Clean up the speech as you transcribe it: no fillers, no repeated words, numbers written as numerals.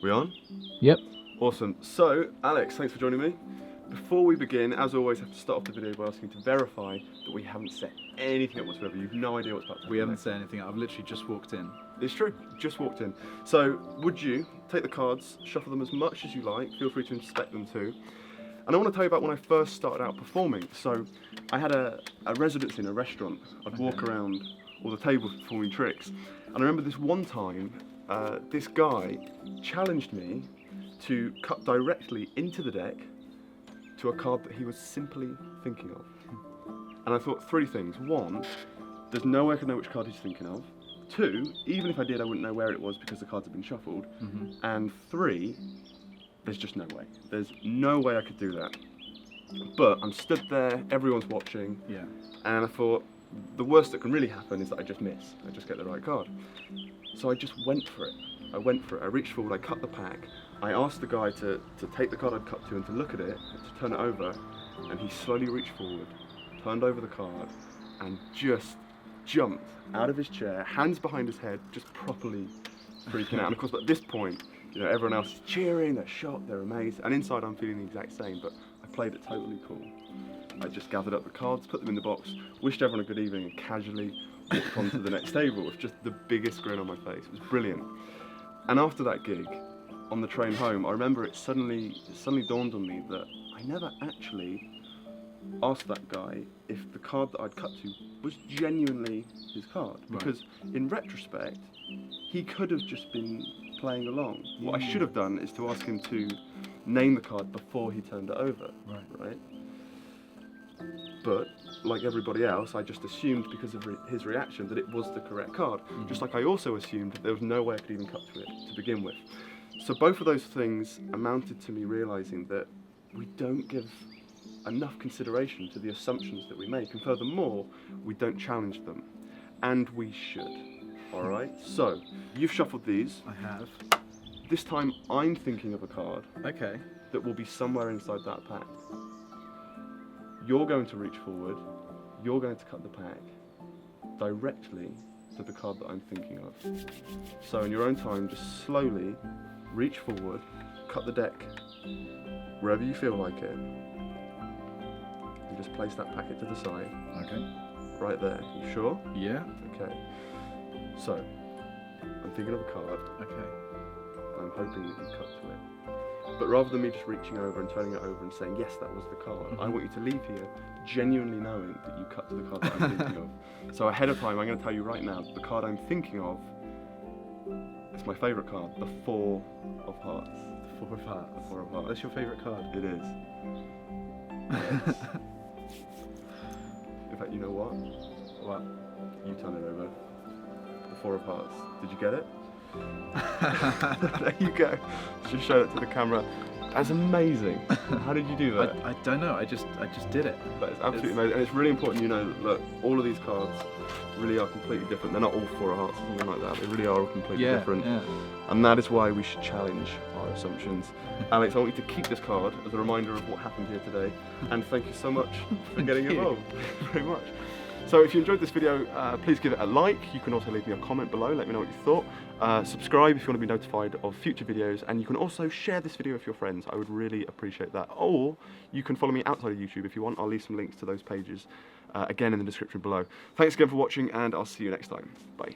We on? Yep. Awesome. So, Alex, thanks for joining me. Before we begin, as always, I have to start off the video by asking to verify that we haven't set anything up whatsoever. You've no idea what's about to happen. We haven't set anything up. I've literally just walked in. It's true. Just walked in. So, would you take the cards, shuffle them as much as you like? Feel free to inspect them too. And I want to tell you about when I first started out performing. So, I had a residency in a restaurant. I'd walk around all the tables performing tricks. And I remember this one time, this guy challenged me to cut directly into the deck to a card that he was simply thinking of. And I thought three things. One, there's no way I could know which card he's thinking of. Two, even if I did, I wouldn't know where it was because the cards had been shuffled. And three, there's just no way. There's no way I could do that. But I'm stood there, everyone's watching, and I thought, the worst that can really happen is that I just miss. I just get the right card. So I just went for it. I reached forward, I cut the pack. I asked the guy to take the card I'd cut to and to look at it, to turn it over, and he slowly reached forward, turned over the card, and just jumped out of his chair, hands behind his head, just properly freaking out. And of course, at this point, you know, everyone else is cheering, they're shocked, they're amazed, and inside I'm feeling the exact same, but I played it totally cool. I just gathered up the cards, put them in the box, wished everyone a good evening, and casually walked on to the next table with just the biggest grin on my face. It was brilliant. And after that gig, on the train home, I remember it suddenly dawned on me that I never actually asked that guy if the card that I'd cut to was genuinely his card. Because in retrospect, he could have just been playing along. What I should have done is to ask him to name the card before he turned it over, right? But, like everybody else, I just assumed because of his reaction that it was the correct card. Just like I also assumed that there was no way I could even cut to it to begin with. So both of those things amounted to me realising that we don't give enough consideration to the assumptions that we make, and furthermore, we don't challenge them. And we should. Alright? So, you've shuffled these. I have. This time I'm thinking of a card that will be somewhere inside that pack. You're going to reach forward, you're going to cut the pack directly to the card that I'm thinking of. So in your own time, just slowly reach forward, cut the deck wherever you feel like it, and just place that packet to the side. Right there. You sure? Yeah. Okay. So, I'm thinking of a card. I'm hoping that you cut to it. But rather than me just reaching over and turning it over and saying, yes, that was the card, I want you to leave here genuinely knowing that you cut to the card that I'm thinking of. So ahead of time, I'm going to tell you right now, the card I'm thinking of is my favourite card, the Four of Hearts. The Four of Hearts. The Four of Hearts. That's your favourite card? It is. Yes. In fact, you know what? What? You turn it over. The Four of Hearts. Did you get it? There you go. Just show it to the camera. That's amazing. How did you do that? I don't know. I just did it. That is absolutely amazing, and it's really important you know that all of these cards really are completely different. They're not all Four of Hearts or something like that. They really are all completely different. And that is why we should challenge our assumptions. Alex, I want you to keep this card as a reminder of what happened here today, and thank you so much for getting involved. Thank you very much. So if you enjoyed this video, please give it a like. You can also leave me a comment below, let me know what you thought. Subscribe if you want to be notified of future videos, and you can also share this video with your friends. I would really appreciate that. Or you can follow me outside of YouTube if you want. I'll leave some links to those pages again in the description below. Thanks again for watching, and I'll see you next time. Bye.